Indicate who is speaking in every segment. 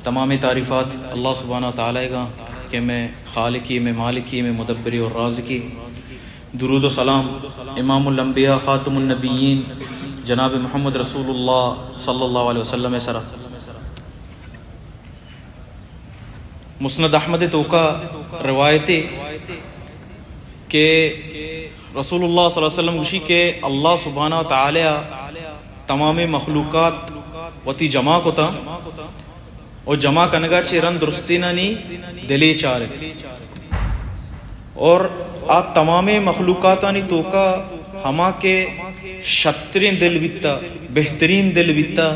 Speaker 1: تمام تعریفات اللہ سبحانہ و تعالیٰ کا کہ میں خالقی، میں مالکی، میں مدبری اور رازقی. درود و سلام امام الانبیاء خاتم النبیین جناب محمد رسول اللہ صلی اللہ علیہ وسلم سرا. مسند احمد توکا روایت کہ رسول اللہ صلی اللہ علیہ وسلم گوشی کہ اللہ سبحانہ و تعالی تمام مخلوقات وتی جمع کوتا اور جمع کنگا چی رن درستی نانی دلی چارے اور آ تمام مخلوقاتانی توکا ہما کے شترین دل بیتا بہترین دل بیتا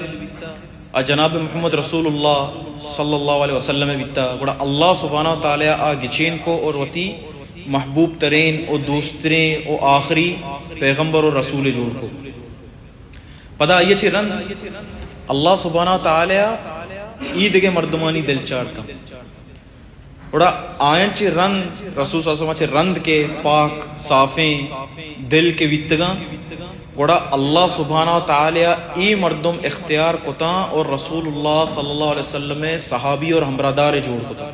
Speaker 1: جناب محمد رسول اللہ صلی اللہ علیہ وسلم بیتا گوڑا اللہ سبحانہ و تعالی آ گچین کو اور وتی محبوب ترین اور دوسترین اور آخری پیغمبر اور رسول جوڑ کو پدا یہ چی رن اللہ سبحانہ و تعالی عید کے مردمانی دل چارتا بڑا آئین چی رند رسول صلی اللہ علیہ وسلم چی رند کے پاک صافیں دل کے ویتگاں بڑا اللہ سبحانہ و تعالی ای مردم اختیار کتا اور رسول اللہ صلی اللہ علیہ وسلم صحابی اور ہمرادار جوڑ کتا.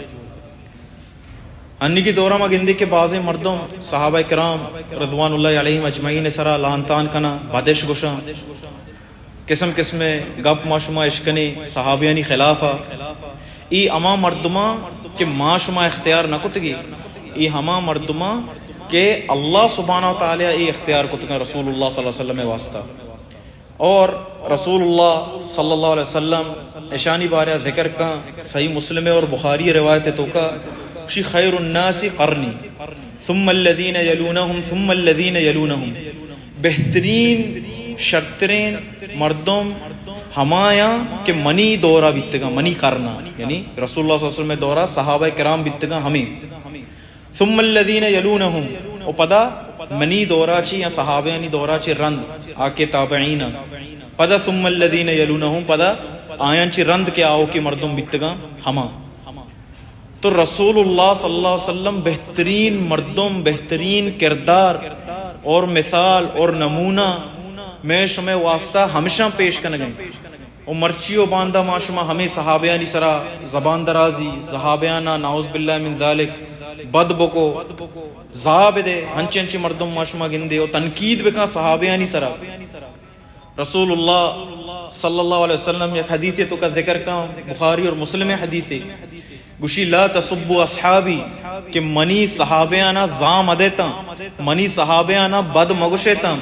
Speaker 1: انی کی دورہ میں گندی کے بعض مردم صحابہ کرام رضوان اللہ علیہم اجمعین سرا لانتان کنا بادش گوشاں قسم قسم گپ ماشما اشکنی صحابیانی خلافہ ای اما مردمہ کہ ماشما اختیار نہ کتگی ای ہما مردمہ کہ اللہ سبحانہ و تعالی ای اختیار کتگا رسول اللہ صلی اللہ علیہ وسلم واسطہ. اور رسول اللہ صلی اللہ علیہ وسلم اشانی بارہ ذکر کا صحیح مسلم اور بخاری روایت تو کا شی خیر الناس قرنی ثم الذین یلونہم ثم الذین یلونہم بہترین شرطرین مردم ہمایا کہ منی دورہ بیتگا منی کرنا یعنی رسول اللہ صلی اللہ علیہ وسلم دورہ صحابہ کرام بیتگا ہمیں ثم الذین یلونہم او پدا منی دورہ چی یا صحابیانی دورہ چی رند آکے تابعین پدا ثم الذین یلونہم پدا آیان چی رند کے آؤ کی مردم بیتگا ہما. تو رسول اللہ صلی اللہ علیہ وسلم بہترین مردم بہترین کردار اور مثال اور نمونہ میں شمع واسطہ ہمیشہ پیش کرنے گئے اور مرچیوں باندھا ماشما ہمیں صحابیانی سرا زبان درازی صحابیانا نعوذ باللہ من ذالک بد بکو زابدے ہنچی ہنچی مردم ماشما گندے اور تنقید بکا صحابیانی سرا. رسول اللہ صلی اللہ علیہ وسلم یک حدیث تو کا ذکر کا بخاری اور مسلم حدیث گوشی لا تسبوا اصحابی کہ منی صحابیانا زام ادیتا منی صحابیانا بد مگشیتا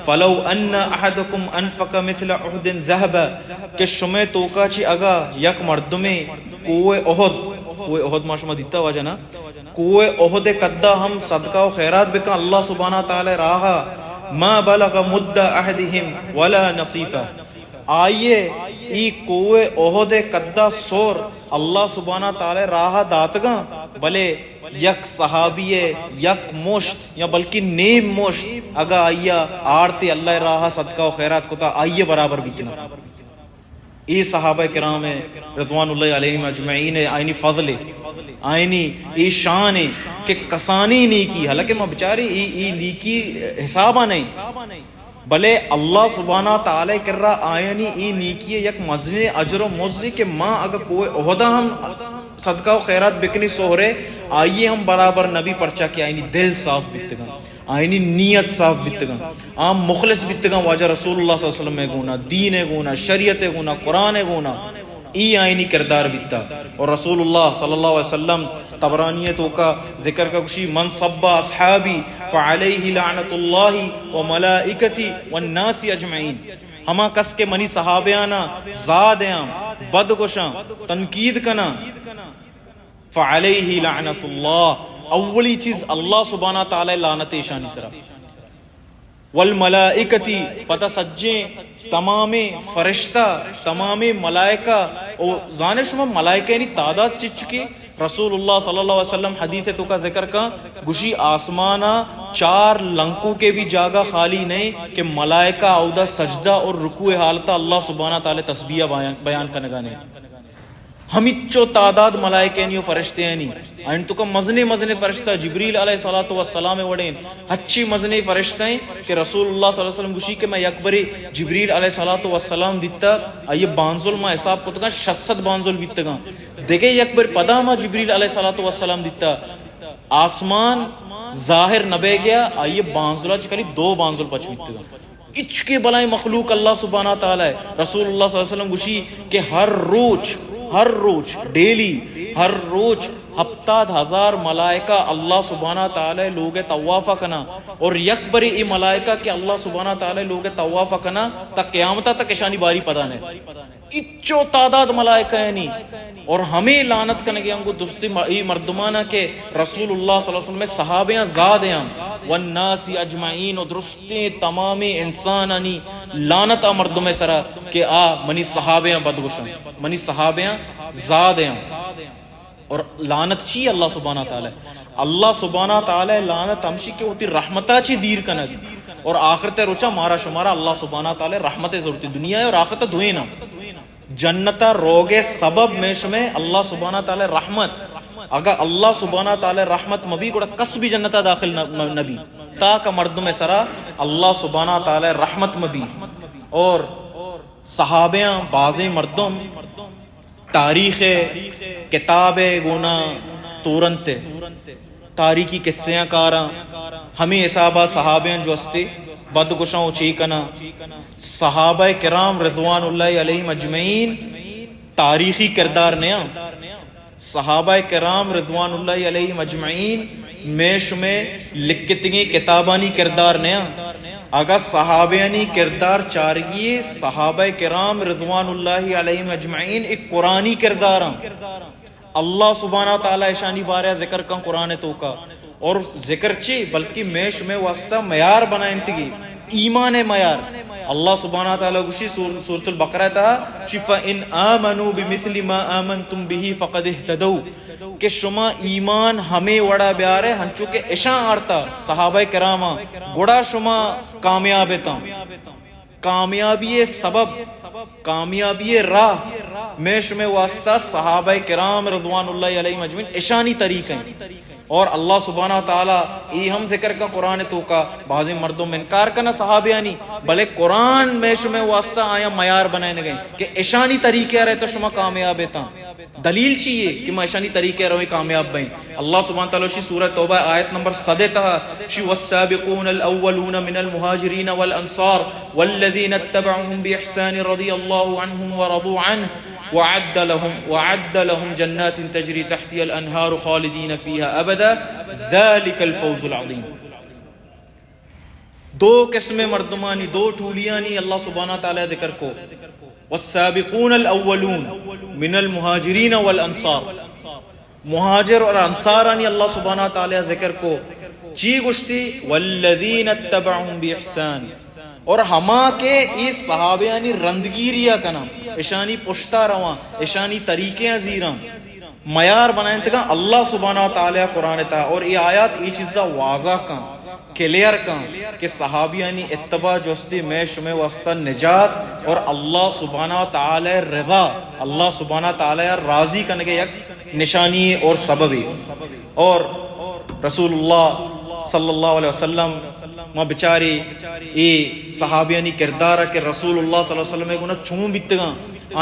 Speaker 1: فلو ان احدکم انفق مثل احد ذهب کہ شمع توکا چی اگا یک مردمے کوئے احد ما شما دیتا واجہ نا کوئے احد قدہ ہم صدقہ و خیرات بکا اللہ سبحانہ تعالی راہا ما بلغ مد احدہم ولا نصیفہ آئیے ای کوئے احد قدہ سور اللہ سبحانہ تعالی راہ داتگاں بلے یک صحابیے یک مشت یا بلکہ نیم مشت اگا آئیا آرتے اللہ راہ صدقہ و خیرات کتا آئیے برابر بیتنا. ای صحابہ کرام رضوان اللہ علیہم اجمعین آئینی فضل آئینی ای شان کہ کسانی نیکی حالانکہ میں بچاری ای نیکی حسابہ نہیں بلے اللہ سبحانہ تعالی کر رہا آئینی ای نیکی یک مزنے اجر و مزی کہ ماں اگر کوئی عہدہ ہم صدقہ و خیرات بکنی سہرے آئیے ہم برابر نبی پرچا کی آئینی دل صاف بیتگا آئینی نیت صاف بیتگا عام مخلص بیتگا واجہ رسول اللہ صلی اللہ علیہ وسلم میں گونا دین گونا شریعت گونا قرآن گونا ای آئینی کردار بیتا. اور رسول اللہ صلی اللہ علیہ وسلم طبرانیتوں کا ذکر کا کشی من صب اصحابی فعلیہ لعنت اللہ وملائکتی والناس اجمعین ہما کس کے منی صحابیانا زادیاں بدگوشاں تنقید کنا فعلیہ لعنت اللہ اولی چیز اللہ سبحانہ تعالی لعنت شانی سرا والملائکتی پتہ سجیں تمام فرشتہ تمام ملائکہ اور زانے شما ملائکہ یعنی تعداد چچ کے رسول اللہ صلی اللہ علیہ وسلم حدیث تو کا ذکر کا گوشی آسمانہ 4 لنکوں کے بھی جاگہ خالی نہیں کہ ملائکہ عودہ سجدہ اور رکوع حالتا اللہ سبحانہ تعالی تسبیح بیان کرنے گانے ہمچو تعداد ملائکینی و فرشتینی این تو کا مزنے فرشتہ جبریل علیہ الصلوۃ والسلام وڑین ہچی مزنے فرشتہ ہیں کہ رسول اللہ صلی اللہ علیہ وسلم گوشی کہ میں یکبری جبریل علیہ الصلوۃ والسلام دیتا ای بانزل ما حساب کو تگا 600 بانزل بیتگا دیکھے یکبر پدا ما جبریل علیہ الصلوۃ والسلام دیتا آسمان ظاہر نبے گیا ای بانزلہ چکلی 2 بانزل پچ بیتگا اچ کے بلائیں مخلوق اللہ سبحانہ تعالی ہے. رسول اللہ صلی اللہ علیہ وسلم گوشی کہ ہر روز ڈیلی ہر روز 70,000 ملائکہ اللہ سبحانہ تعالی لوگ طواف کنا اور یک بری ای ملائکہ کہ اللہ سبحانہ تعالی لوگ طواف کنا تا قیامت تک اشانی باری پتا نہیں اچو تعداد ملائکہ یعنی اور ہمیں لعنت کرنے گے ہم کو دوستی ای مردمانہ کے رسول اللہ صلی اللہ علیہ وسلم میں صحابیاں زاد ہیں والناس اجمعین اور درستی تمام انسانانی لعنت مردم سرا کہ منی صحابیاں بدگوشاں منی صحابیاں زاد ہیں اور لعنت چی اللہ سبحانہ تعالی لعنت ہمشی کے ہوتی رحمتہ چی دیر کنگ اور آخرت روچا مارا شمارا اللہ سبحانہ تعالی رحمت ضرورتی دنیا ہے اور آخرت دھوئے نا جنتا روگے سبب میں شمیں اللہ سبحانہ تعالی رحمت اگر اللہ سبحانہ تعالی رحمت مبی گوڑا کس بھی جنتا داخل نبی تاکہ مردم سرا اللہ سبحانہ تعالی رحمت مبی اور صحابیاں بازیں مردم تاریخ کتاب گونا تورنتے تاریخی قصیاں کاراں ہمیں حسابہ صحابیاں جو استے بدگشاں چیکنا صحابہ کرام رضوان اللہ علیہم اجمعین تاریخی کردار نیا صحابہ کرام رضوان اللہ علیہم اجمعین میش میں لکھتنگی کتابانی کردار نیا اگر صحابیانی کردار چارگیے صحابہ کرام رضوان اللہ علیہم اجمعین ایک قرآنی کرداراں اللہ سبحانہ تعالی شانی بارے ذکر کا قرآن تو کا اور ذکر چی بلکہ میش میں واسطہ معیار بنا انتگی ایمان معیار اللہ سبحانہ تعالی گوشی سورۃ البقرہ تا شفا ان آمنوا بمثل ما آمنتم به فقد اهتدوا کہ شما ایمان ہمیں وڑا بیارے ہنچو کہ اشاں آرتا صحابہ کرامہ گوڑا شما کامیاب تا کامیابی سبب کامیابی راہ میش میں واسطہ صحابہ کرام رضوان اللہ علیہ مجمعین اشانی طریقے اور اللہ سبحانہ تعالیٰ ای ہم ذکر کا قرآن تو کا بعضی مردوں میں انکار کرنا صحابیانی بلے قرآن میش میں واسطہ آیا معیار بنائے گئے کہ اشانی طریقے رہے تو شما کامیاب تا دلیل چاہیے کہ میں اشانی طریقے رہے کامیاب بہیں اللہ سبحانہ تعالیٰ شی سورہ توبہ آیت نمبر 100 تھا شی والسابقون الاولون من المہاجرین والانصار والذین اتبعهم باحسان رضی اللہ عنہم ورضوا عنہ وعد لهم جنات تجری تحتی الانہار خالدین فیہا ابدا ذالک الفوز العظیم. دو قسم مردمانی دو ٹولیانی اللہ سبحانہ تعالی ذکر کو والسابقون الاولون من المہاجرین والانصار مہاجر اور انصارانی اللہ سبحانہ تعالی ذکر کو چی گشتی والذین اتبعهم باحسان اور ہما کے اس صحابیانی رندگیریا کنا اشانی پشتا رواں اشانی طریقے زیراں معیار بنائیں تکا اللہ سبحانہ تعالی قرآن تا اور یہ آیات یہ چیزا واضح کن کلیر کن کہ صحابیانی اتباع جوستی میش میں واسطہ نجات اور اللہ سبحانہ تعالی رضا اللہ سبحانہ تعالی راضی کرنے کے یک نشانی اور سببی اور رسول اللہ صلی اللہ علیہ وسلم ما بچاری ای صحابیانی کردارہ کہ رسول اللہ صلی اللہ علیہ وسلم کو نا چون بیتگاں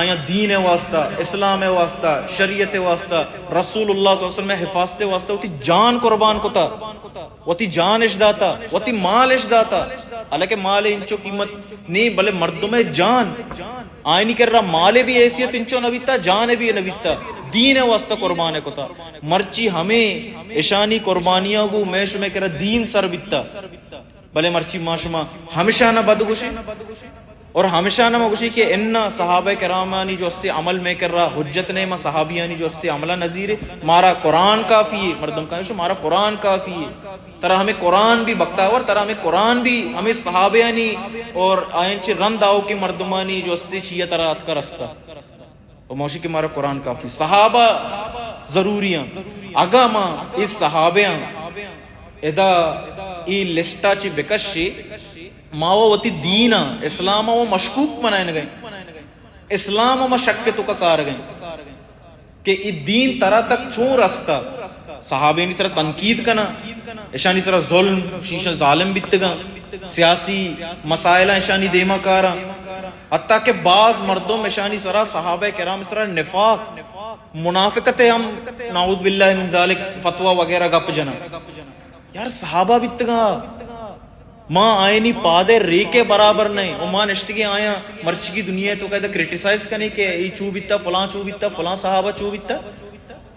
Speaker 1: آیا دین واسطہ اسلام واسطہ شریعت واسطہ رسول اللہ صلی اللہ علیہ وسلم حفاظت واسطہ ہوتی جان قربان کو تا ہوتی جان اش داتا ہوتی مال اش داتا حالانکہ مال انچو قیمت نہیں بلے مردوں میں جان آئی نہیں کر رہا مالے بھی حیثیت انچو نویتا جان بھی نویتا دین واسطہ قربانے کو تا مرچی ہمیں اشانی قربانیاں کو میش میں کرا دین سر بیتا بلے مرچی معاشمہ ہمیشہ نہ بدگوشی اور ہمیشہ نہ مگوشی کہ انہا صحابہ کرامانی جو استے عمل میں کر رہا حجت نے ما صحابیانی جو استے عملہ نظیر ہے مارا قرآن کافی ہے مردم کہنے شو مارا قرآن کافی ہے ترہ ہمیں قرآن بھی بکتاور ترہ ہمیں قرآن بھی ہمیں صحابیانی اور آئینچے رند آؤ کی مردمانی جو استے چیئے ترہ اتکا رستا اور موشی کہ مارا قرآن کافی صحابہ ضروریاں اگا ماں اس صحابیاں ادا ای لسٹا چی بکشی ماو وتی دینا اسلام و مشکوک منائن گئے اسلام و مشکتو کا کار گئے کہ ای دین طرح تک چون رستا صحابین اس طرح تنقید کنا اشانی اس طرح ظلم شیشہ ظالم بیتگا سیاسی مسائل اشانی دیما کارا حتیٰ کہ بعض مردم اشانی سرا صحابہ کرام اس طرح نفاق منافقت ہم نعوذ باللہ من ذالک فتوہ وغیرہ گپ جنا یار صحابہ بیتگا ماں آئینی پادے ری کے برابر نہیں او ماں نشتگی آیا مرچ کی دنیا ہے تو کہتا کرٹیسائز کرنے کہ ای چو بیتا فلاں صحابہ چو بیتا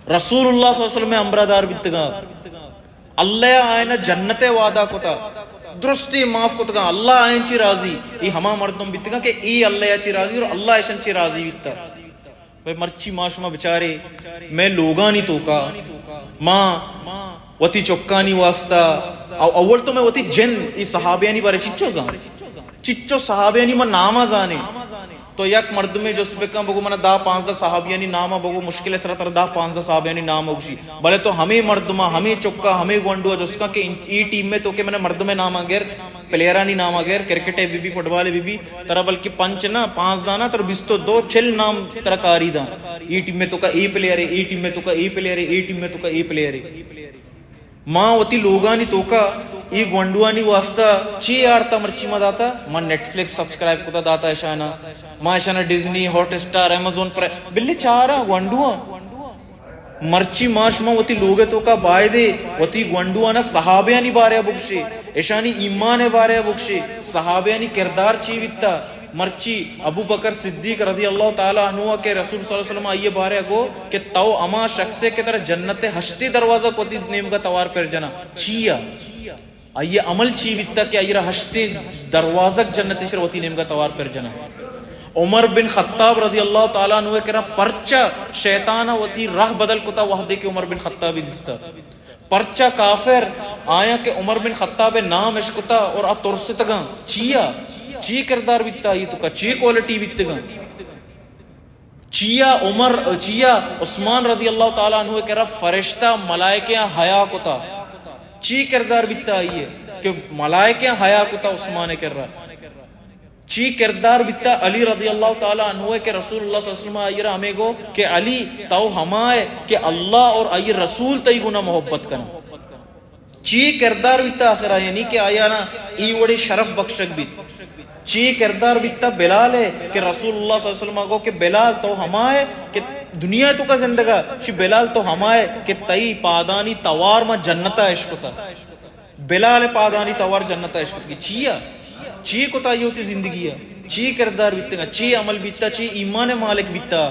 Speaker 1: رسول اللہ صلی اللہ علیہ وسلم میں امبرادار بیتگا اللہ آئینہ جنت وعدہ کتا درستی معاف کتا اللہ آئین چی راضی ای ہما مردم بیتگا کہ ای اللہ چی راضی اور اللہ ایشن چی راضی بیتا مرچی معاشمہ بچارے میں لوگانی توکا ماں وتی چکانی واسطہ اول تو میں وتی جن ای صحابیانی بارے چچو صحابیانی من ناما زانے تو یک مرد میں جو سبکا بگو من دا 15 صحابیانی ناما بگو مشکل سر تر دا 15 صحابیانی نام ہوگی بلے تو ہمیں مردمہ ہمیں چکا ہمیں گونڈوا جو سکا کہ ای ٹیم میں تو کہ میں نے مردمیں نام آگیر پلیرانی نام آگیر کرکٹے بی بی فٹبال بی بی ترہ بلکہ 5 نا 5 دانا تر 20 تو 2 6 نام ترہ کاری دا ای ٹیم میں تو کا ای پلیئر ای ٹیم میں تو کا ای پلیئر ای ٹیم میں تو کا ای پلیئر ماں وتی لوگانی توکا ای گونڈوانی واسطہ چی آرتا مرچی ما داتا ماں نیٹ فلکس سبسکرائب کتا داتا اشانا ماں اشانا ڈزنی ہاٹ اسٹار ایمازون پر بلے چارا گونڈوا مرچی ماش ماں وتی لوگے توکا بائے دے وتی گونڈوانا صحابیانی بارے بکشے اشانی ایمان بارے بکشے صحابیانی کردار چی بیتا مرچی ابو بکر صدیق رضی اللہ تعالیٰ عنہ کے رسول صلی اللہ علیہ وسلم آئیے بارے گو کہ تو اما شخصے کے طرح جنت ہشتی دروازہ کو دی نیم کا توار پر جنا چیا آئیے عمل چی بیتا کہ آئیے ہشتی دروازہ جنت شروعی نیم کا توار پر جنا عمر بن خطاب رضی اللہ تعالیٰ عنہ کے رہا پرچا شیطانہ وتی راہ بدل کتا وحدے کے عمر بن خطابی دستا پرچا کافر آیا کہ عمر بن خطاب نام اشکتا اور اترستگا چیا چی کردار بیتا یہ تو کا چی کوالٹی بیتگا چیا عمر چیا عثمان رضی اللہ تعالیٰ عنہ کہہ رہا فرشتہ ملائکیاں حیا کتا چی کردار بیتا یہ کہ ملائکیاں حیا کتا عثمان کہہ رہا چی کردار بیتا علی رضی اللہ تعالیٰ عنہ کہ رسول اللہ صلی اللہ علیہ وسلم آئیرہ ہمیں گو کہ علی تو ہمائے کہ اللہ اور آئی رسول تی گنا محبت کرنا چی کردار بیتا آخرہ یعنی کہ آیا نا ای وڑی شرف بخشک بیت چی کردار بیتا بلال ہے کہ رسول اللہ صلی اللہ علیہ وسلم کو کہ بلال تو ہمائے کہ دنیا تو کا زندگا چی بلال تو ہمائے کہ تئی پادانی توار ما جنتا عشقتا بلال پادانی توار جنتا عشقتا چیا چی کو تا یہ ہوتی زندگی ہے چی کردار بیتا چی عمل بیتا چی ایمان مالک بیتا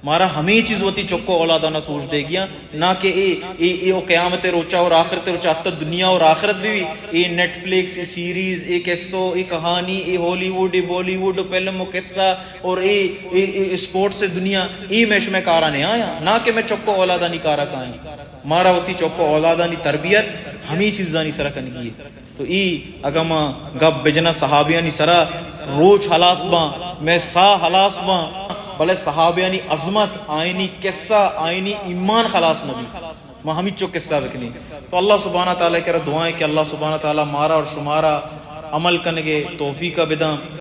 Speaker 1: مارا ہمیں چیز ہوتی چکو اولادانہ سوچ دے گیا نہ کہ اے قیامت روچا اور آخرت روچا تا دنیا اور آخرت بھی اے نیٹ فلکس اے سیریز اے قصو اے کہانی اے ہولی ووڈ اے بولی ووڈ فلم و قصہ اور اے سپورٹ سے دنیا اے میش میں کارا نہیں آیا نہ کہ میں چکو اولادانی کارا کائیں مارا ہوتی چکو اولادانی تربیت ہمیں چیزانی سرا کنگی تو ای اگما گب بجنا صحابیانی سرا روچ حلاس باں میں سا حلاس باں بلے صحابیانی عظمت آئینی قصہ آئینی ایمان خلاص نبی ماں ہمیں چو قصہ بکنی تو اللہ سبحانہ تعالیٰ کہہ رہا دعائیں کہ اللہ سبحانہ تعالیٰ مارا اور شمارا عمل کرنے توفیق بداں